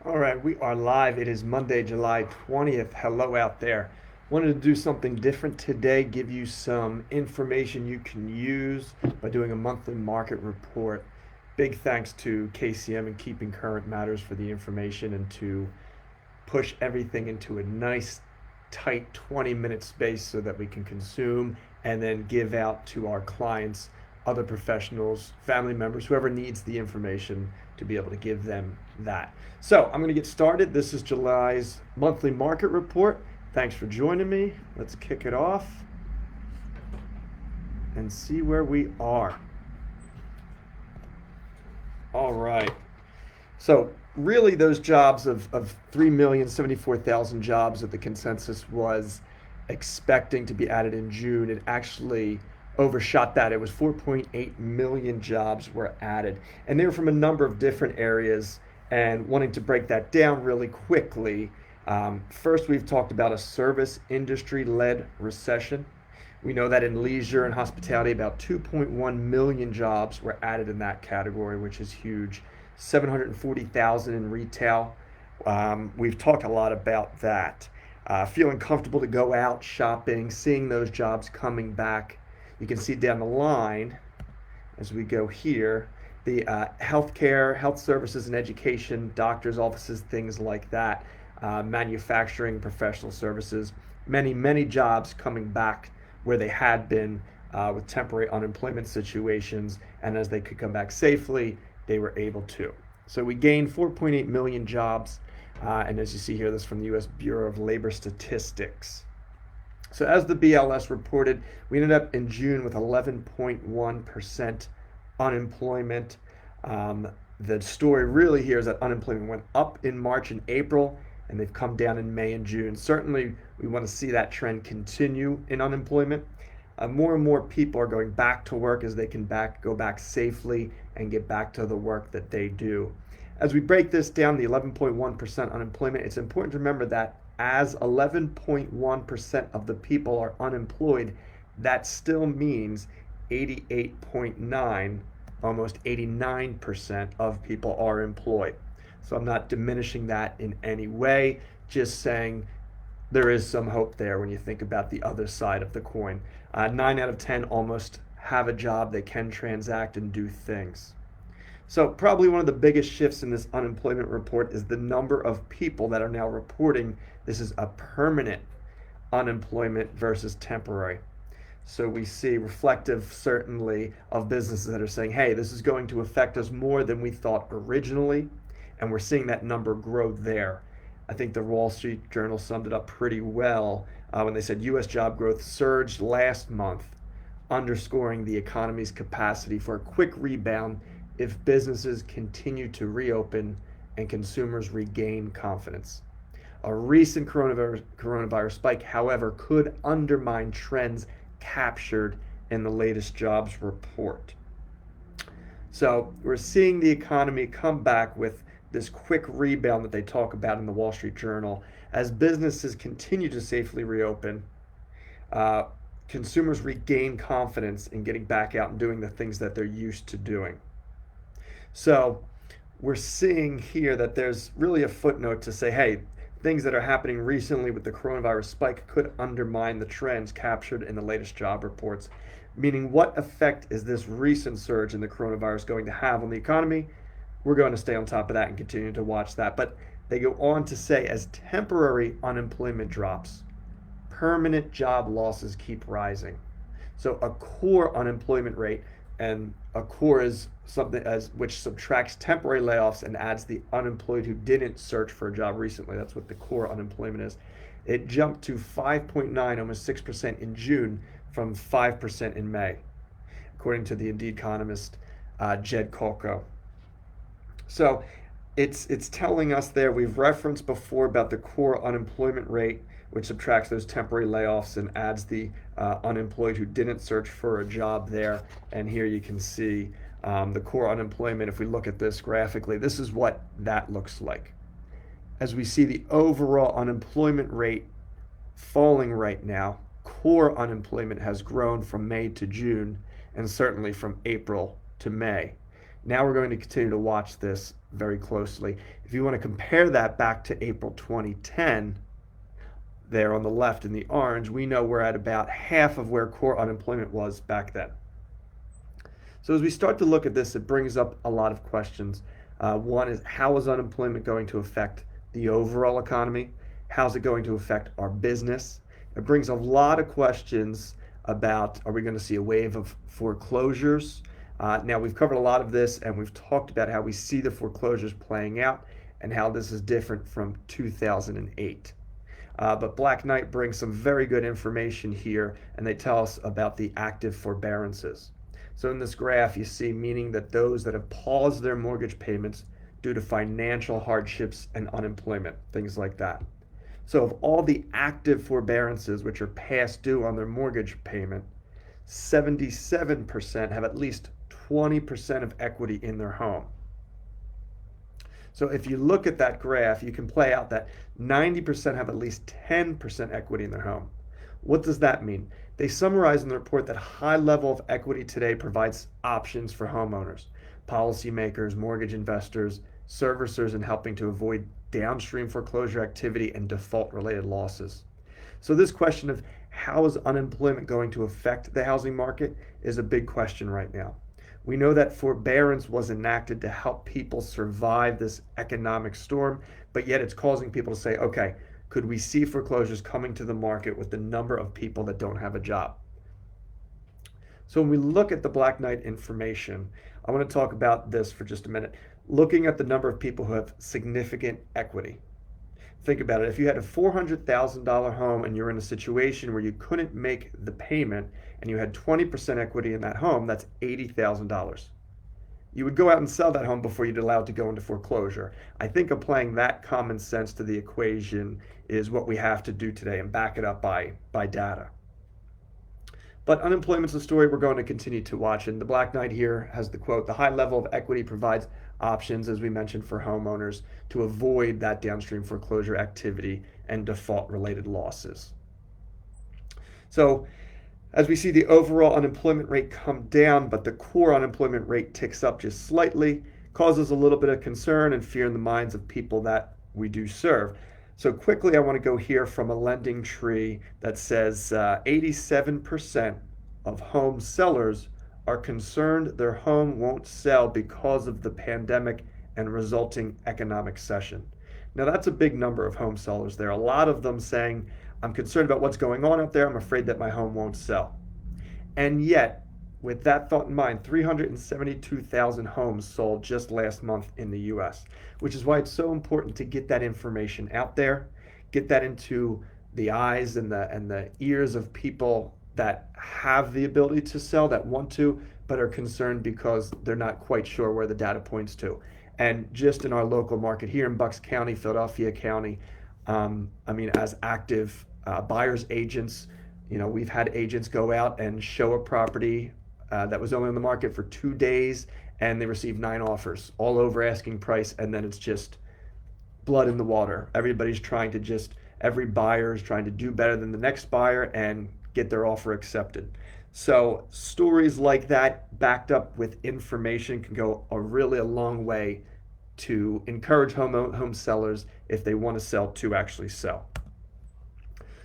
All right, we are live. It is Monday, July 20th. Hello out there. Wanted to do something different today, give you some information you can use by doing a monthly market report. Big thanks to KCM and Keeping Current Matters for the information and to push everything into a nice, tight 20-minute space so that we can consume and then give out to our clients, other professionals, family members, whoever needs the information to be able to give them that. So I'm going to get started. This is July's monthly market report. Thanks for joining me. Let's kick it off and see where we are. All right. So really those jobs of 3,074,000 jobs that the consensus was expecting to be added in June, it actually overshot that. It was 4.8 million jobs were added. And they were from a number of different areas. And wanting to break that down really quickly, first we've talked about a service industry-led recession. We know that in leisure and hospitality, about 2.1 million jobs were added in that category, which is huge. 740,000 in retail. We've talked a lot about that. Feeling comfortable to go out shopping, seeing those jobs coming back. You can see down the line as we go here, the healthcare, health services and education, doctors' offices, things like that, manufacturing, professional services, many jobs coming back where they had been with temporary unemployment situations, and as they could come back safely, they were able to. So we gained 4.8 million jobs, and as you see here, this is from the U.S. Bureau of Labor Statistics. So as the BLS reported, we ended up in June with 11.1% unemployment. The story really here is that unemployment went up in March and April, and they've come down in May and June. Certainly, we want to see that trend continue in unemployment. More and more people are going back to work as they can go back safely and get back to the work that they do. As we break this down, the 11.1% unemployment, it's important to remember that as 11.1% of the people are unemployed, that still means 88.9, almost 89% of people are employed. So I'm not diminishing that in any way, just saying there is some hope there when you think about the other side of the coin. 9 out of 10 almost have a job, they can transact and do things. So probably one of the biggest shifts in this unemployment report is the number of people that are now reporting this is a permanent unemployment versus temporary. So we see reflective, certainly, of businesses that are saying, hey, this is going to affect us more than we thought originally, and we're seeing that number grow there. I think the Wall Street Journal summed it up pretty well when they said U.S. job growth surged last month, underscoring the economy's capacity for a quick rebound if businesses continue to reopen and consumers regain confidence. A recent coronavirus spike, however, could undermine trends captured in the latest jobs report. So we're seeing the economy come back with this quick rebound that they talk about in the Wall Street Journal. As businesses continue to safely reopen, consumers regain confidence in getting back out and doing the things that they're used to doing. So we're seeing here that there's really a footnote to say, hey, things that are happening recently with the coronavirus spike could undermine the trends captured in the latest job reports. Meaning, what effect is this recent surge in the coronavirus going to have on the economy? We're going to stay on top of that and continue to watch that. But they go on to say, as temporary unemployment drops, permanent job losses keep rising. So a core unemployment rate, and a core is something as which subtracts temporary layoffs and adds the unemployed who didn't search for a job recently. That's what the core unemployment is. It jumped to 5.9, almost 6% in June from 5% in May, according to the Indeed economist Jed Kolko. So it's telling us there, we've referenced before about the core unemployment rate, which subtracts those temporary layoffs and adds the unemployed who didn't search for a job there. And here you can see the core unemployment. If we look at this graphically, this is what that looks like. As we see the overall unemployment rate falling right now, core unemployment has grown from May to June and certainly from April to May. Now we're going to continue to watch this very closely. If you want to compare that back to April 2010, there on the left in the orange, we know we're at about half of where core unemployment was back then. So as we start to look at this, it brings up a lot of questions. One is, how is unemployment going to affect the overall economy? How's it going to affect our business? It brings a lot of questions about, are we going to see a wave of foreclosures? Now, we've covered a lot of this, and we've talked about how we see the foreclosures playing out and how this is different from 2008. But Black Knight brings some very good information here, and they tell us about the active forbearances. So in this graph, you see meaning that those that have paused their mortgage payments due to financial hardships and unemployment, things like that. So of all the active forbearances, which are past due on their mortgage payment, 77% have at least 20% of equity in their home. So if you look at that graph, you can play out that 90% have at least 10% equity in their home. What does that mean? They summarize in the report that high level of equity today provides options for homeowners, policymakers, mortgage investors, servicers in helping to avoid downstream foreclosure activity and default-related losses. So this question of how is unemployment going to affect the housing market is a big question right now. We know that forbearance was enacted to help people survive this economic storm, but yet it's causing people to say, okay, could we see foreclosures coming to the market with the number of people that don't have a job? So when we look at the Black Knight information, I want to talk about this for just a minute. Looking at the number of people who have significant equity. Think about it. If you had a $400,000 home and you're in a situation where you couldn't make the payment and you had 20% equity in that home, that's $80,000. You would go out and sell that home before you'd allow it to go into foreclosure. I think applying that common sense to the equation is what we have to do today and back it up by data. But unemployment's a story we're going to continue to watch. And the Black Knight here has the quote, the high level of equity provides options, as we mentioned, for homeowners to avoid that downstream foreclosure activity and default-related losses. So as we see the overall unemployment rate come down, but the core unemployment rate ticks up just slightly, causes a little bit of concern and fear in the minds of people that we do serve. So quickly, I want to go here from a lending tree that says 87% of home sellers are concerned their home won't sell because of the pandemic and resulting economic recession. Now that's a big number of home sellers there. A lot of them saying, I'm concerned about what's going on out there. I'm afraid that my home won't sell. And yet, with that thought in mind, 372,000 homes sold just last month in the US, which is why it's so important to get that information out there, get that into the eyes and the ears of people that have the ability to sell, that want to, but are concerned because they're not quite sure where the data points to. And just in our local market here in Bucks County, Philadelphia County, as active buyers agents, we've had agents go out and show a property that was only on the market for 2 days, and they received 9 offers, all over asking price, and then it's just blood in the water. Every buyer is trying to do better than the next buyer and get their offer accepted. So stories like that, backed up with information, can go a long way to encourage home sellers, if they want to sell, to actually sell.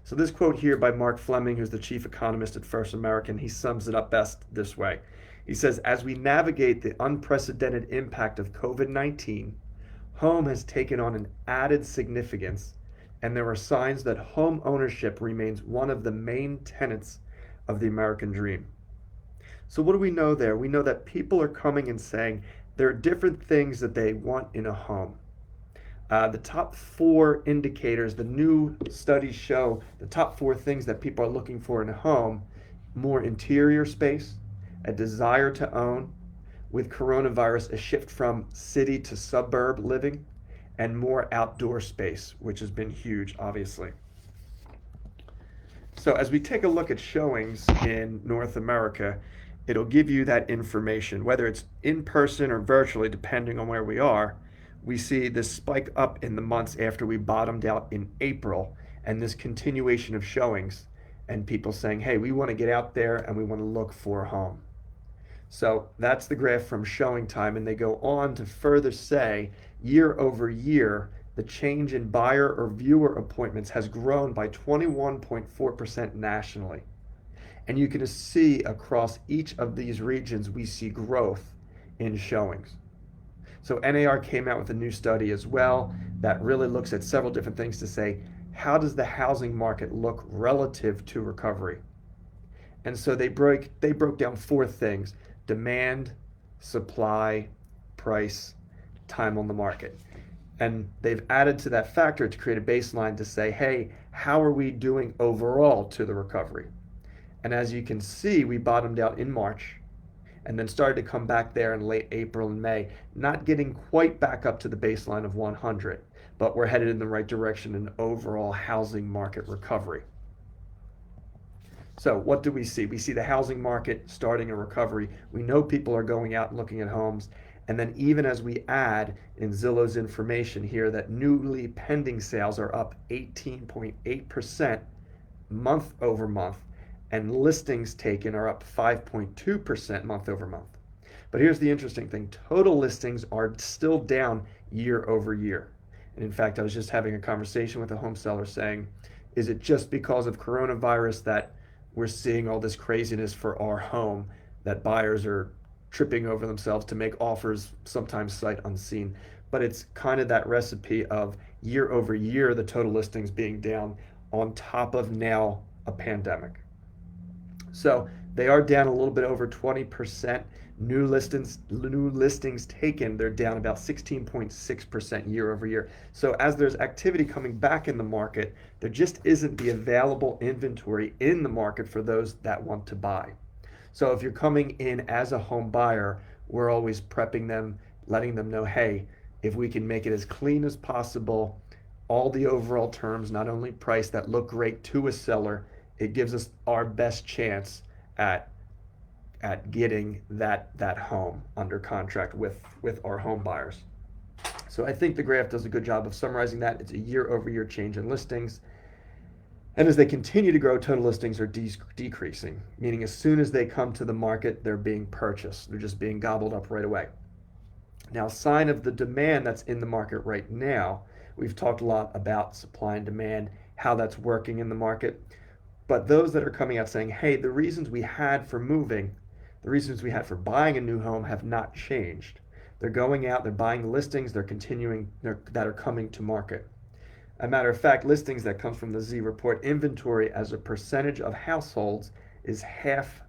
So this quote here by Mark Fleming, who's the chief economist at First American, he sums it up best this way. He says, as we navigate the unprecedented impact of COVID-19, home has taken on an added significance, and there are signs that home ownership remains one of the main tenets of the American dream. So what do we know there? We know that people are coming and saying there are different things that they want in a home. The top 4 indicators, the new studies show the top 4 things that people are looking for in a home: more interior space, a desire to own, with coronavirus, a shift from city to suburb living, and more outdoor space, which has been huge, obviously. So as we take a look at showings in North America, it'll give you that information, whether it's in person or virtually, depending on where we are. We see this spike up in the months after we bottomed out in April, and this continuation of showings and people saying, hey, we want to get out there and we want to look for a home. So that's the graph from showing time, and they go on to further say year over year, the change in buyer or viewer appointments has grown by 21.4% nationally. And you can see across each of these regions, we see growth in showings. So NAR came out with a new study as well that really looks at several different things to say, how does the housing market look relative to recovery? And so they broke down four things: demand, supply, price, time on the market. And they've added to that factor to create a baseline to say, hey, how are we doing overall to the recovery? And as you can see, we bottomed out in March and then started to come back there in late April and May, not getting quite back up to the baseline of 100, but we're headed in the right direction in overall housing market recovery. So what do we see? We see the housing market starting a recovery. We know people are going out and looking at homes. And then even as we add in Zillow's information here that newly pending sales are up 18.8% month over month, and listings taken are up 5.2% month over month. But here's the interesting thing: total listings are still down year over year. And in fact, I was just having a conversation with a home seller saying, is it just because of coronavirus that we're seeing all this craziness for our home, that buyers are tripping over themselves to make offers, sometimes sight unseen? But it's kind of that recipe of year over year, the total listings being down on top of now a pandemic. So they are down a little bit over 20%. New listings taken, they're down about 16.6% year over year. So as there's activity coming back in the market, there just isn't the available inventory in the market for those that want to buy. So if you're coming in as a home buyer, we're always prepping them, letting them know, hey, if we can make it as clean as possible, all the overall terms, not only price, that look great to a seller, it gives us our best chance at getting that home under contract with our home buyers. So I think the graph does a good job of summarizing that. It's a year over year change in listings. And as they continue to grow, total listings are decreasing, meaning as soon as they come to the market, they're being purchased. They're just being gobbled up right away. Now, sign of the demand that's in the market right now, we've talked a lot about supply and demand, how that's working in the market. But those that are coming out saying, hey, the reasons we had for moving, the reasons we had for buying a new home have not changed. They're going out, they're buying listings, they're continuing, that are coming to market. A matter of fact, listings that come from the Z report, inventory as a percentage of households is half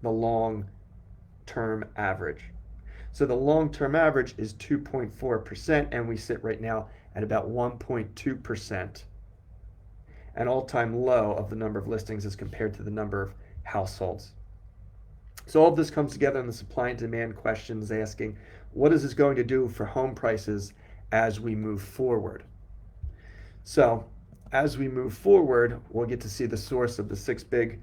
the long-term average. So the long-term average is 2.4%, and we sit right now at about 1.2%. An all-time low of the number of listings as compared to the number of households. So all of this comes together in the supply and demand questions, asking, what is this going to do for home prices as we move forward? So as we move forward, we'll get to see the source of the six big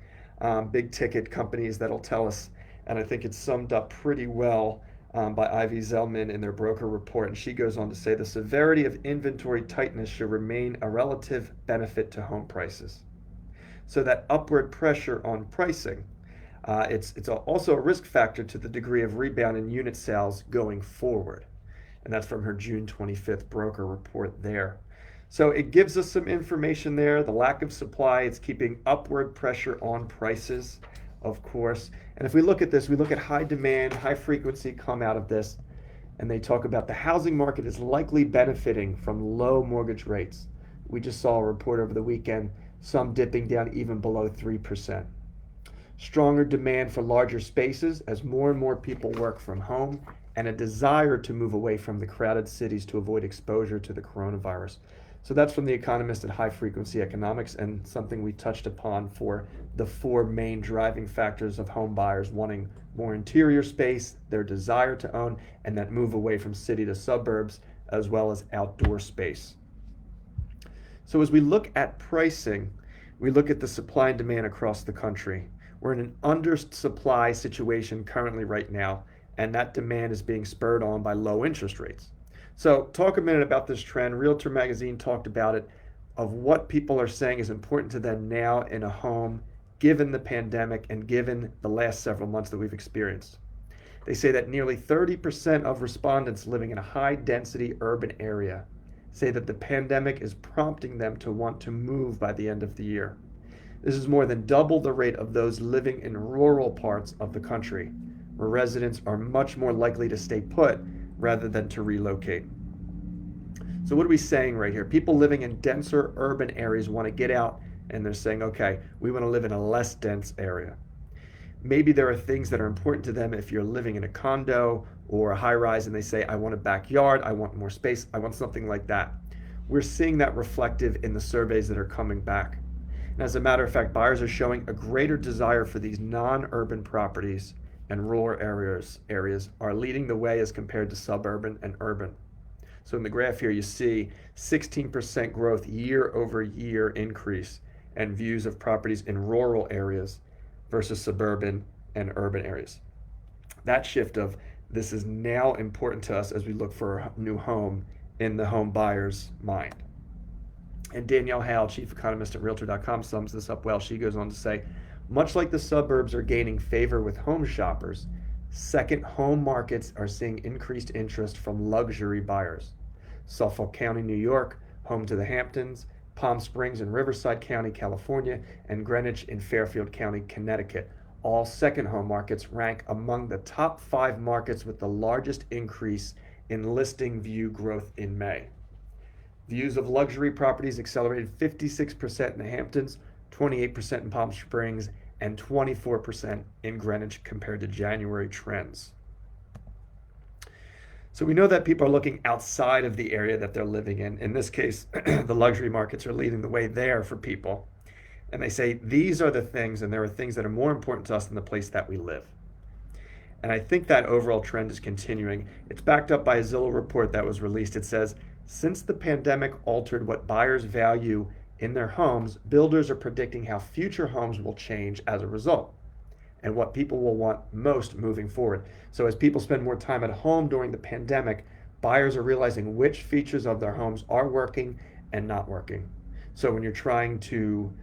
ticket companies that'll tell us, and I think it's summed up pretty well by Ivy Zellman in their broker report. And she goes on to say the severity of inventory tightness should remain a relative benefit to home prices. So that upward pressure on pricing, it's also a risk factor to the degree of rebound in unit sales going forward. And that's from her June 25th broker report there. So it gives us some information there. The lack of supply, it's keeping upward pressure on prices, of course. And if we look at this, we look at high demand, high frequency come out of this, and they talk about the housing market is likely benefiting from low mortgage rates. We just saw a report over the weekend, some dipping down even below 3%. Stronger demand for larger spaces as more and more people work from home, and a desire to move away from the crowded cities to avoid exposure to the coronavirus. So that's from the economist at High Frequency Economics, and something we touched upon for the four main driving factors of home buyers wanting more interior space, their desire to own, and that move away from city to suburbs, as well as outdoor space. So as we look at pricing, we look at the supply and demand across the country. We're in an undersupply situation currently right now, and that demand is being spurred on by low interest rates. So talk a minute about this trend. Realtor Magazine talked about it, of what people are saying is important to them now in a home, given the pandemic and given the last several months that we've experienced. They say that nearly 30% of respondents living in a high-density urban area say that the pandemic is prompting them to want to move by the end of the year. This is more than double the rate of those living in rural parts of the country, where residents are much more likely to stay put rather than to relocate. So what are we saying right here? People living in denser urban areas want to get out, and they're saying, okay, we want to live in a less dense area. Maybe there are things that are important to them if you're living in a condo or a high rise and they say, I want a backyard, I want more space, I want something like that. We're seeing that reflective in the surveys that are coming back. And as a matter of fact, buyers are showing a greater desire for these non-urban properties, and rural areas are leading the way as compared to suburban and urban. So in the graph here, you see 16% growth year over year increase and views of properties in rural areas versus suburban and urban areas. That shift of this is now important to us as we look for a new home in the home buyer's mind. And Danielle Howell, chief economist at Realtor.com, sums this up well. She goes on to say, much like the suburbs are gaining favor with home shoppers, second home markets are seeing increased interest from luxury buyers. Suffolk County, New York, home to the Hamptons, Palm Springs and Riverside County, California, and Greenwich in Fairfield County, Connecticut. All second home markets rank among the top 5 markets with the largest increase in listing view growth in May. Views of luxury properties accelerated 56% in the Hamptons, 28% in Palm Springs, and 24% in Greenwich compared to January trends. So we know that people are looking outside of the area that they're living in. In this case, the luxury markets are leading the way there for people. And they say, these are the things, and there are things that are more important to us than the place that we live. And I think that overall trend is continuing. It's backed up by a Zillow report that was released. It says, since the pandemic altered what buyers value in their homes, builders are predicting how future homes will change as a result and what people will want most moving forward. So as people spend more time at home during the pandemic, buyers are realizing which features of their homes are working and not working. So when you're trying to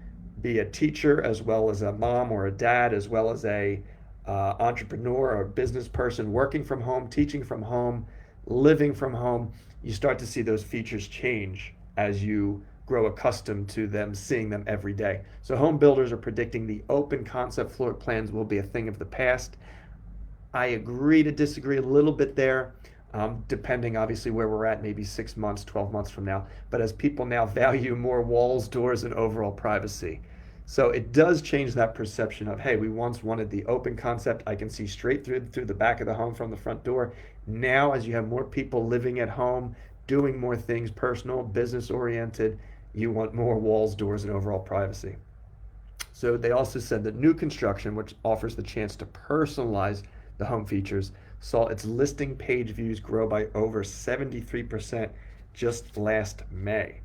be a teacher as well as a mom or a dad, as well as a entrepreneur or a business person working from home, teaching from home, living from home, you start to see those features change as you grow accustomed to them, seeing them every day. So home builders are predicting the open concept floor plans will be a thing of the past. I agree to disagree a little bit there, depending obviously where we're at, maybe 6 months, 12 months from now. But as people now value more walls, doors, and overall privacy. So it does change that perception of, hey, we once wanted the open concept. I can see straight through the back of the home from the front door. Now, as you have more people living at home, doing more things, personal, business oriented, you want more walls, doors, and overall privacy. So they also said that new construction, which offers the chance to personalize the home features, saw its listing page views grow by over 73% just last May.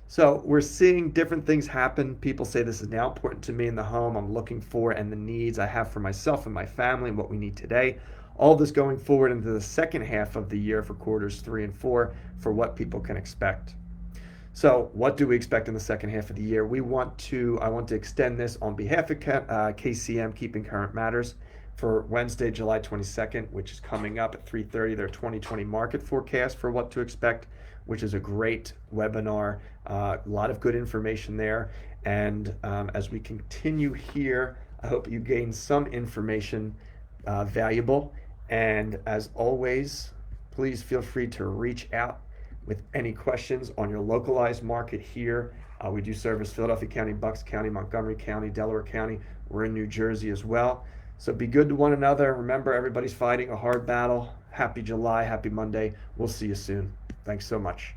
So we're seeing different things happen. People say this is now important to me in the home. I'm looking for and the needs I have for myself and my family and what we need today. All this going forward into the second half of the year for quarters 3 and 4 for what people can expect. So what do we expect in the second half of the year? I want to extend this on behalf of KCM, Keeping Current Matters, for Wednesday, July 22nd, which is coming up at 3:30, their 2020 market forecast for what to expect, which is a great webinar, a lot of good information there. And as we continue here, I hope you gain some information valuable. And as always, please feel free to reach out with any questions on your localized market here. We do service Philadelphia County, Bucks County, Montgomery County, Delaware County. We're in New Jersey as well. So be good to one another. Remember, everybody's fighting a hard battle. Happy July, happy Monday. We'll see you soon. Thanks so much.